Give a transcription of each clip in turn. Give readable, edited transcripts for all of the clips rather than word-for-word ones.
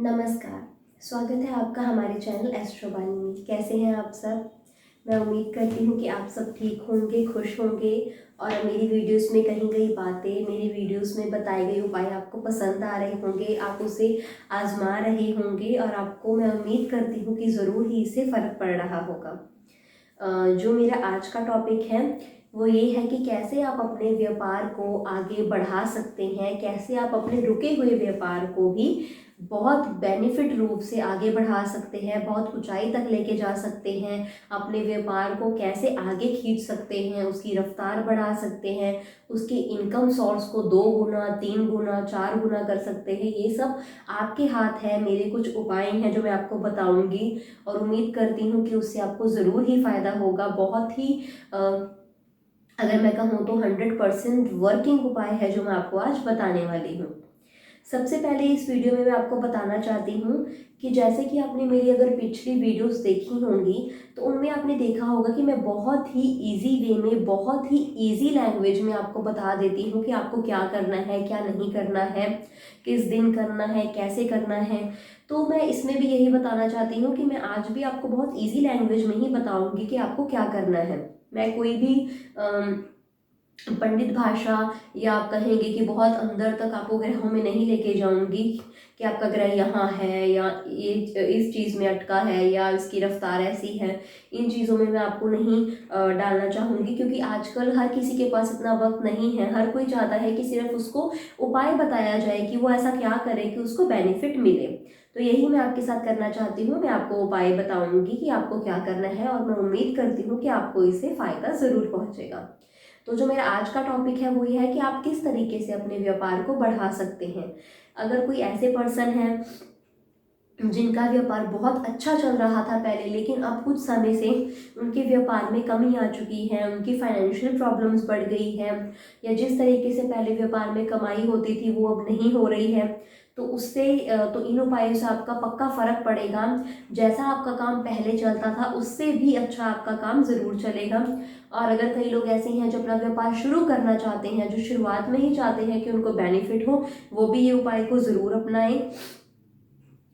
नमस्कार। स्वागत है आपका हमारे चैनल एस्ट्रोबानी में। कैसे हैं आप सब? मैं उम्मीद करती हूँ कि आप सब ठीक होंगे, खुश होंगे और मेरी वीडियोस में कहीं कहीं बातें, मेरी वीडियोस में बताए गए उपाय आपको पसंद आ रहे होंगे, आप उसे आजमा रहे होंगे और आपको मैं उम्मीद करती हूँ कि ज़रूर ही इससे फ़र्क पड़ रहा होगा। जो मेरा आज का टॉपिक है वो ये है कि कैसे आप अपने व्यापार को आगे बढ़ा सकते हैं, कैसे आप अपने रुके हुए व्यापार को भी बहुत बेनिफिट रूप से आगे बढ़ा सकते हैं, बहुत ऊंचाई तक लेके जा सकते हैं। अपने व्यापार को कैसे आगे खींच सकते हैं, उसकी रफ्तार बढ़ा सकते हैं, उसके इनकम सोर्स को 2 गुना, 3 गुना, 4 गुना कर सकते हैं। ये सब आपके हाथ है। मेरे कुछ उपाय हैं जो मैं आपको बताऊंगी और उम्मीद करती हूँ कि उससे आपको ज़रूर ही फ़ायदा होगा। बहुत ही अगर मैं कहूँ तो 100% वर्किंग उपाय है जो मैं आपको आज बताने वाली हूँ। सबसे पहले इस वीडियो में मैं आपको बताना चाहती हूँ कि जैसे कि आपने मेरी अगर पिछली वीडियोस देखी होंगी तो उनमें आपने देखा होगा कि मैं बहुत ही इजी वे में, बहुत ही इजी लैंग्वेज में आपको बता देती हूँ कि आपको क्या करना है, क्या नहीं करना है, किस दिन करना है, कैसे करना है। तो मैं इसमें भी यही बताना चाहती हूँ कि मैं आज भी आपको बहुत ईजी लैंग्वेज में ही बताऊँगी कि आपको क्या करना है। मैं कोई भी पंडित भाषा या आप कहेंगे कि बहुत अंदर तक आपको ग्रहों में नहीं लेके जाऊंगी कि आपका ग्रह यहाँ है या ये इस चीज़ में अटका है या इसकी रफ्तार ऐसी है। इन चीज़ों में मैं आपको नहीं डालना चाहूँगी, क्योंकि आजकल हर किसी के पास इतना वक्त नहीं है। हर कोई चाहता है कि सिर्फ उसको उपाय बताया जाए कि वो ऐसा क्या करे कि उसको बेनिफिट मिले। तो यही मैं आपके साथ करना चाहती हूँ। मैं आपको उपाय बताऊंगी कि आपको क्या करना है और मैं उम्मीद करती हूँ कि आपको इससे फ़ायदा ज़रूर पहुँचेगा। तो जो मेरा आज का टॉपिक है वो ये है कि आप किस तरीके से अपने व्यापार को बढ़ा सकते हैं। अगर कोई ऐसे पर्सन है जिनका व्यापार बहुत अच्छा चल रहा था पहले, लेकिन अब कुछ समय से उनके व्यापार में कमी आ चुकी है, उनकी फाइनेंशियल प्रॉब्लम्स बढ़ गई है, या जिस तरीके से पहले व्यापार में कमाई होती थी वो अब नहीं हो रही है, तो उससे तो इन उपायों से आपका पक्का फर्क पड़ेगा। जैसा आपका काम पहले चलता था उससे भी अच्छा आपका काम ज़रूर चलेगा। और अगर कई लोग ऐसे हैं जो अपना व्यापार शुरू करना चाहते हैं, जो शुरुआत में ही चाहते हैं कि उनको बेनिफिट हो, वो भी ये उपाय को ज़रूर अपनाएं।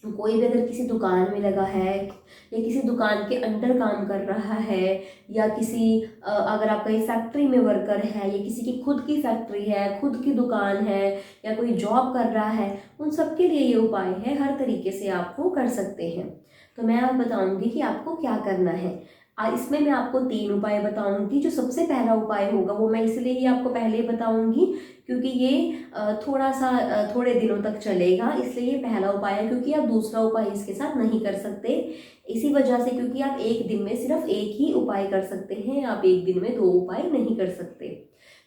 कोई भी अगर किसी दुकान में लगा है या किसी दुकान के अंडर काम कर रहा है, या किसी अगर आप कहीं फैक्ट्री में वर्कर है या किसी की खुद की फैक्ट्री है, खुद की दुकान है, या कोई जॉब कर रहा है, उन सब के लिए ये उपाय है। हर तरीके से आप वो कर सकते हैं। तो मैं आप बताऊंगी कि आपको क्या करना है। इसमें मैं आपको 3 उपाय बताऊंगी। जो सबसे पहला उपाय होगा वो मैं इसलिए ही आपको पहले ही बताऊंगी क्योंकि ये थोड़े दिनों तक चलेगा, इसलिए ये पहला उपाय है। क्योंकि आप दूसरा उपाय इसके साथ नहीं कर सकते, इसी वजह से, क्योंकि आप एक दिन में सिर्फ एक ही उपाय कर सकते हैं, आप एक दिन में 2 उपाय नहीं कर सकते।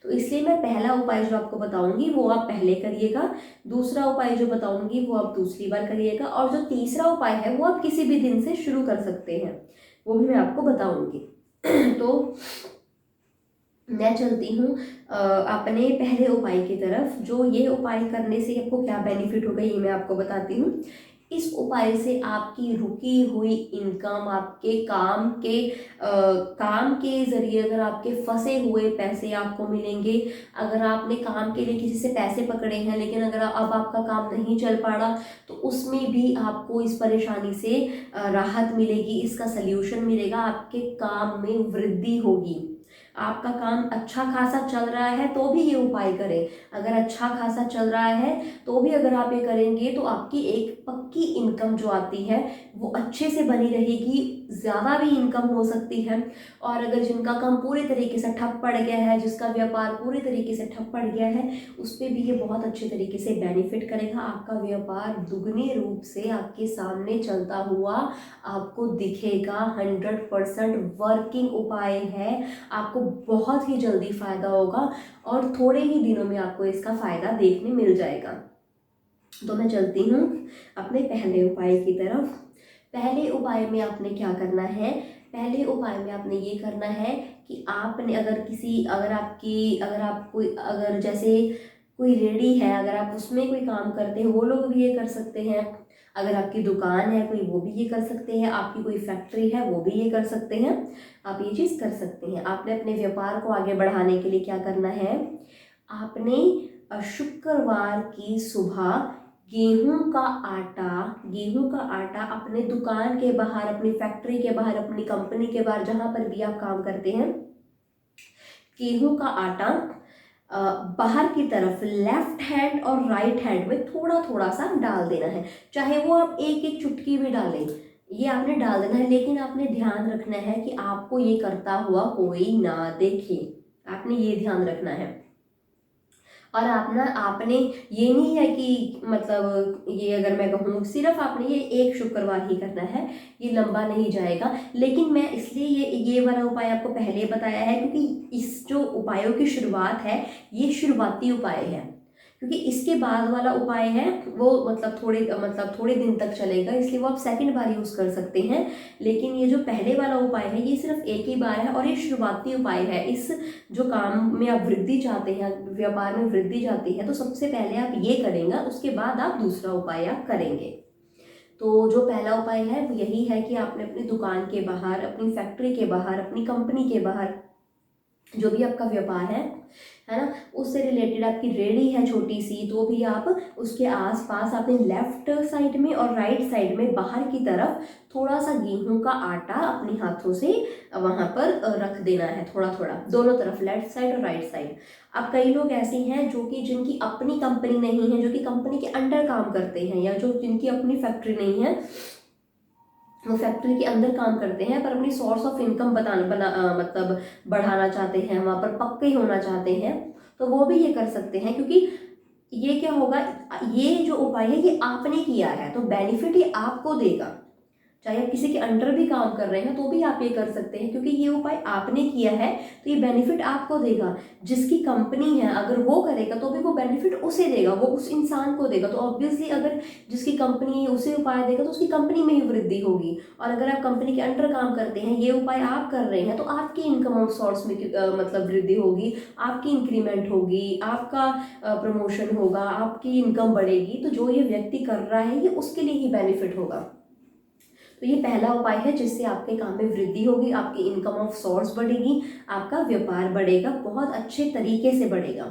तो इसलिए मैं पहला उपाय जो आपको बताऊंगी वो आप पहले करिएगा, दूसरा उपाय जो बताऊंगी वो आप दूसरी बार करिएगा, और जो तीसरा उपाय है वो आप किसी भी दिन से शुरू कर सकते हैं, वो भी मैं आपको बताऊंगी। तो मैं चलती हूँ अपने पहले उपाय की तरफ। जो ये उपाय करने से आपको क्या बेनिफिट होगा ये मैं आपको बताती हूँ। इस उपाय से आपकी रुकी हुई इनकम, आपके काम के जरिए अगर आपके फंसे हुए पैसे आपको मिलेंगे। अगर आपने काम के लिए किसी से पैसे पकड़े हैं लेकिन अगर अब आपका काम नहीं चल पा रहा, तो उसमें भी आपको इस परेशानी से राहत मिलेगी, इसका सल्यूशन मिलेगा, आपके काम में वृद्धि होगी। आपका काम अच्छा खासा चल रहा है तो भी ये उपाय करें। अगर अच्छा खासा चल रहा है तो भी अगर आप ये करेंगे तो आपकी एक पक्की इनकम जो आती है वो अच्छे से बनी रहेगी, ज़्यादा भी इनकम हो सकती है। और अगर जिनका काम पूरे तरीके से ठप पड़ गया है, जिसका व्यापार पूरे तरीके से ठप पड़ गया है, उस पर भी ये बहुत अच्छे तरीके से बेनिफिट करेगा। आपका व्यापार दुगने रूप से आपके सामने चलता हुआ आपको दिखेगा। 100% वर्किंग उपाय है, आपको बहुत ही जल्दी फायदा होगा और थोड़े ही दिनों में आपको इसका फायदा देखने मिल जाएगा। तो मैं चलती हूँ अपने पहले उपाय की तरफ। पहले उपाय में आपने क्या करना है? पहले उपाय में आपने ये करना है कि आपने अगर आप कोई, अगर जैसे कोई रेडी है, अगर आप उसमें कोई काम करते हैं वो लोग भी ये कर सकते हैं। अगर आपकी दुकान है कोई, वो भी ये कर सकते हैं। आपकी कोई फैक्ट्री है वो भी ये कर सकते हैं। आप ये चीज़ कर सकते हैं। आपने अपने व्यापार को आगे बढ़ाने के लिए क्या करना है? आपने शुक्रवार की सुबह गेहूं का आटा अपने दुकान के बाहर, अपनी फैक्ट्री के बाहर, अपनी कंपनी के बाहर, जहां पर भी आप काम करते हैं, गेहूं का आटा बाहर की तरफ लेफ्ट हैंड और राइट हैंड में थोड़ा थोड़ा सा डाल देना है। चाहे वो आप एक एक चुटकी भी डालें, ये आपने डाल देना है, लेकिन आपने ध्यान रखना है कि आपको ये करता हुआ कोई ना देखे। आपने ये ध्यान रखना है। और आपने ये नहीं है कि मतलब ये अगर मैं कहूँ सिर्फ आपने ये एक शुक्रवार ही करना है, ये लंबा नहीं जाएगा। लेकिन मैं इसलिए ये वाला उपाय आपको पहले बताया है क्योंकि इस जो उपायों की शुरुआत है ये शुरुआती उपाय है, क्योंकि इसके बाद वाला उपाय है वो मतलब थोड़े दिन तक चलेगा, इसलिए वो आप सेकंड बार यूज़ कर सकते हैं। लेकिन ये जो पहले वाला उपाय है ये सिर्फ एक ही बार है और ये शुरुआती उपाय है। इस जो काम में आप वृद्धि चाहते हैं, व्यापार में वृद्धि चाहती है, तो सबसे पहले आप ये करेंगे, उसके बाद आप दूसरा उपाय आप करेंगे। तो जो पहला उपाय है वो यही है कि आपने अपनी दुकान के बाहर, अपनी फैक्ट्री के बाहर, अपनी कंपनी के बाहर, जो भी आपका व्यापार है ना, उससे रिलेटेड आपकी रेहड़ी है छोटी सी, तो भी आप उसके आसपास अपने लेफ्ट साइड में और राइट साइड में बाहर की तरफ थोड़ा सा गेहूं का आटा अपने हाथों से वहां पर रख देना है, थोड़ा थोड़ा दोनों तरफ, लेफ्ट साइड और राइट साइड। अब कई लोग ऐसे हैं जो कि जिनकी अपनी कंपनी नहीं है, जो कि कंपनी के अंडर काम करते हैं, या जो जिनकी अपनी फैक्ट्री नहीं है, वो फैक्ट्री के अंदर काम करते हैं पर अपनी सोर्स ऑफ इनकम मतलब बढ़ाना चाहते हैं, वहाँ पर पक्के होना चाहते हैं, तो वो भी ये कर सकते हैं। क्योंकि ये क्या होगा, ये जो उपाय है ये आपने किया है तो बेनिफिट ये आपको देगा। चाहे आप किसी के अंडर भी काम कर रहे हैं तो भी आप ये कर सकते हैं, क्योंकि ये उपाय आपने किया है तो ये बेनिफिट आपको देगा। जिसकी कंपनी है अगर वो करेगा तो भी वो बेनिफिट उसे देगा, वो उस इंसान को देगा। तो ऑब्वियसली अगर जिसकी कंपनी उसे उपाय देगा तो उसकी कंपनी में ही वृद्धि होगी। और अगर आप कंपनी के अंडर काम करते हैं, ये उपाय आप कर रहे हैं, तो आपकी इनकम ऑफ सोर्स में मतलब वृद्धि होगी, आपकी इंक्रीमेंट होगी, आपका प्रमोशन होगा, आपकी इनकम बढ़ेगी। तो जो ये व्यक्ति कर रहा है ये उसके लिए ही बेनिफिट होगा। तो ये पहला उपाय है जिससे आपके काम में वृद्धि होगी, आपकी इनकम ऑफ सोर्स बढ़ेगी, आपका व्यापार बढ़ेगा, बहुत अच्छे तरीके से बढ़ेगा।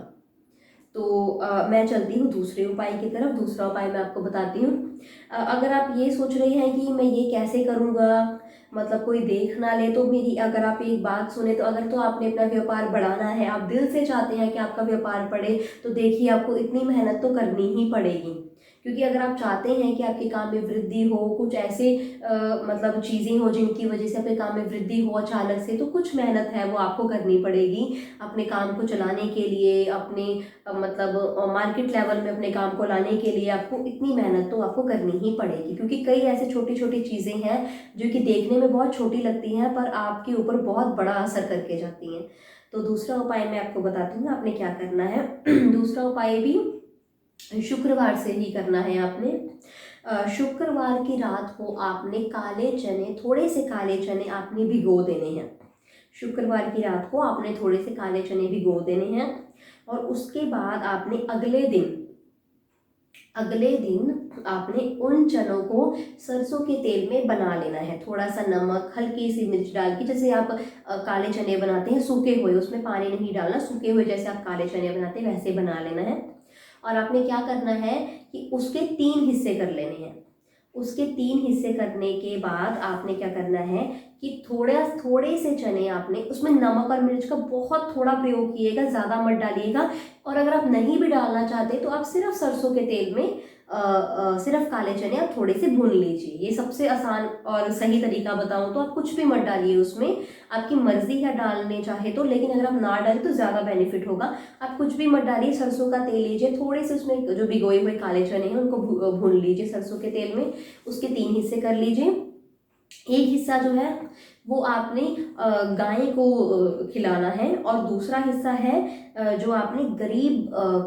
तो मैं चलती हूँ दूसरे उपाय की तरफ। दूसरा उपाय मैं आपको बताती हूँ। अगर आप ये सोच रहे हैं कि मैं ये कैसे करूँगा, मतलब कोई देख ना ले, तो मेरी अगर आप एक बात सुने, तो अगर तो आपने अपना व्यापार बढ़ाना है, आप दिल से चाहते हैं कि आपका व्यापार बढ़े, तो देखिए आपको इतनी मेहनत तो करनी ही पड़ेगी। क्योंकि अगर आप चाहते हैं कि आपके काम में वृद्धि हो, कुछ ऐसे मतलब चीज़ें हो जिनकी वजह से आपके काम में वृद्धि हो अचानक से, तो कुछ मेहनत है वो आपको करनी पड़ेगी अपने काम को चलाने के लिए, अपने मतलब मार्केट लेवल में अपने काम को लाने के लिए आपको इतनी मेहनत तो आपको करनी ही पड़ेगी। क्योंकि कई ऐसे छोटी छोटी चीज़ें हैं जो कि देखने में बहुत छोटी लगती हैं पर आपके ऊपर बहुत बड़ा असर करके जाती हैं। तो दूसरा उपाय मैं आपको बताती हूँ आपने क्या करना है। दूसरा उपाय भी शुक्रवार से ही करना है आपने। शुक्रवार की रात को आपने काले चने, थोड़े से काले चने आपने भिगो देने हैं। शुक्रवार की रात को आपने थोड़े से काले चने भिगो देने हैं और उसके बाद आपने अगले दिन आपने उन चनों को सरसों के तेल में बना लेना है। थोड़ा सा नमक, हल्की सी मिर्च डाल के, जैसे आप काले चने बनाते हैं सूखे हुए, उसमें पानी नहीं डालना, सूखे हुए जैसे आप काले चने बनाते हैं वैसे बना लेना है। और आपने क्या करना है कि उसके 3 हिस्से कर लेने हैं। उसके 3 हिस्से करने के बाद आपने क्या करना है कि थोड़े से चने आपने, उसमें नमक और मिर्च का बहुत थोड़ा प्रयोग कीजिएगा, ज़्यादा मत डालिएगा। और अगर आप नहीं भी डालना चाहते तो आप सिर्फ सरसों के तेल में सिर्फ काले चने आप थोड़े से भून लीजिए। ये सबसे आसान और सही तरीका बताऊं तो आप कुछ भी मत डालिए उसमें, आपकी मर्जी है डालने चाहे तो, लेकिन अगर आप ना डालें तो ज़्यादा बेनिफिट होगा। आप कुछ भी मत डालिए, सरसों का तेल लीजिए, थोड़े से उसमें जो भिगोए हुए काले चने हैं उनको भून लीजिए सरसों के तेल में। उसके 3 हिस्से कर लीजिए। एक हिस्सा जो है वो आपने गाय को खिलाना है, और दूसरा हिस्सा है जो आपने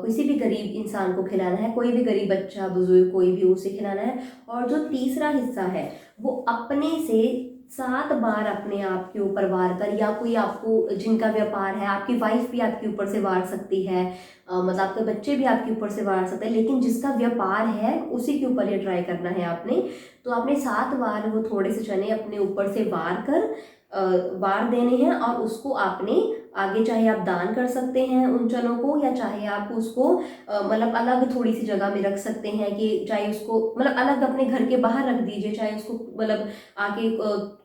किसी भी गरीब इंसान को खिलाना है, कोई भी गरीब बच्चा बुजुर्ग कोई भी उसे खिलाना है। और जो तीसरा हिस्सा है वो अपने से 7 बार अपने आप के ऊपर वार कर, या कोई आपको जिनका व्यापार है, आपकी वाइफ भी आपके ऊपर से वार सकती है, मतलब आपके बच्चे भी आपके ऊपर से वार सकते हैं, लेकिन जिसका व्यापार है उसी के ऊपर ये ट्राई करना है आपने। तो आपने 7 बार वो थोड़े से चने अपने ऊपर से वार देने हैं और उसको आपने आगे चाहे आप दान कर सकते हैं उन चनों को, या चाहे आप उसको मतलब अलग थोड़ी सी जगह में रख सकते हैं, कि चाहे उसको मतलब अलग अपने घर के बाहर रख दीजिए, चाहे उसको मतलब आके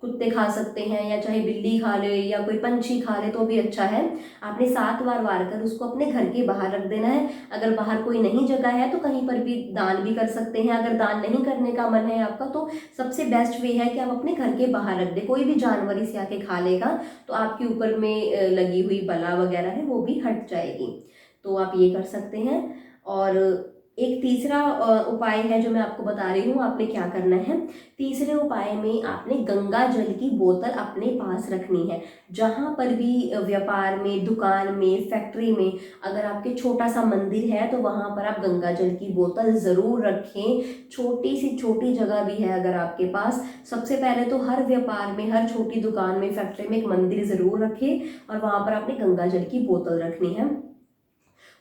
कुत्ते खा सकते हैं, या चाहे बिल्ली खा ले या कोई पंछी खा ले तो भी अच्छा है। आपने 7 बार वार कर उसको अपने घर के बाहर रख देना है। अगर बाहर कोई नहीं जगह है तो कहीं पर भी दान भी कर सकते हैं। अगर दान नहीं करने का मन है आपका तो सबसे बेस्ट वे है कि आप अपने घर के बाहर रख दें। कोई भी जानवर इसे आके खा लेगा तो आपके ऊपर में लगी हुई बला वगैरह है वो भी हट जाएगी। तो आप ये कर सकते हैं। और एक तीसरा उपाय है जो मैं आपको बता रही हूँ, आपने क्या करना है। तीसरे उपाय में आपने गंगा जल की बोतल अपने पास रखनी है। जहाँ पर भी व्यापार में, दुकान में, फैक्ट्री में, अगर आपके छोटा सा मंदिर है तो वहाँ पर आप गंगा जल की बोतल ज़रूर रखें। छोटी सी छोटी जगह भी है अगर आपके पास, सबसे पहले तो हर व्यापार में, हर छोटी दुकान में, फैक्ट्री में एक मंदिर ज़रूर रखें और वहाँ पर आपने गंगा जल की बोतल रखनी है।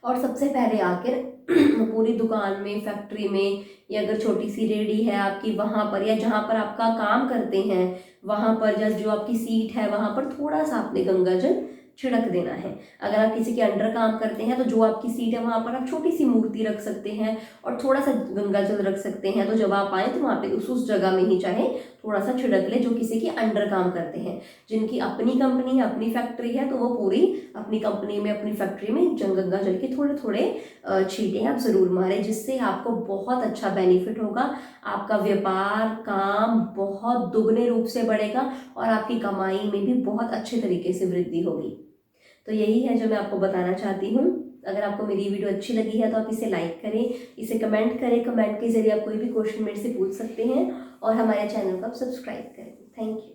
और सबसे पहले आकर पूरी दुकान में, फैक्ट्री में, या अगर छोटी सी रेडी है आपकी वहाँ पर, या जहाँ पर आपका काम करते हैं वहाँ पर, जस्ट जो आपकी सीट है वहाँ पर थोड़ा सा आपने गंगा जल छिड़क देना है। अगर आप किसी के अंडर काम करते हैं तो जो आपकी सीट है वहाँ पर आप छोटी सी मूर्ति रख सकते हैं और थोड़ा सा गंगा जल रख सकते हैं। तो जब आप आए तो वहाँ पे उस जगह में ही चाहे थोड़ा सा छिड़क ले। जो किसी के अंडर काम करते हैं, जिनकी अपनी कंपनी है, अपनी फैक्ट्री है, तो वो पूरी अपनी कंपनी में, अपनी फैक्ट्री में गंगा जल के थोड़े थोड़े छींटे आप ज़रूर मारें, जिससे आपको बहुत अच्छा बेनिफिट होगा। आपका व्यापार, काम बहुत दुगने रूप से बढ़ेगा और आपकी कमाई में भी बहुत अच्छे तरीके से वृद्धि होगी। तो यही है जो मैं आपको बताना चाहती हूँ। अगर आपको मेरी वीडियो अच्छी लगी है तो आप इसे लाइक करें, इसे कमेंट करें। कमेंट के जरिए आप कोई भी क्वेश्चन मेरे से पूछ सकते हैं और हमारे चैनल को आप सब्सक्राइब करें। Thank you.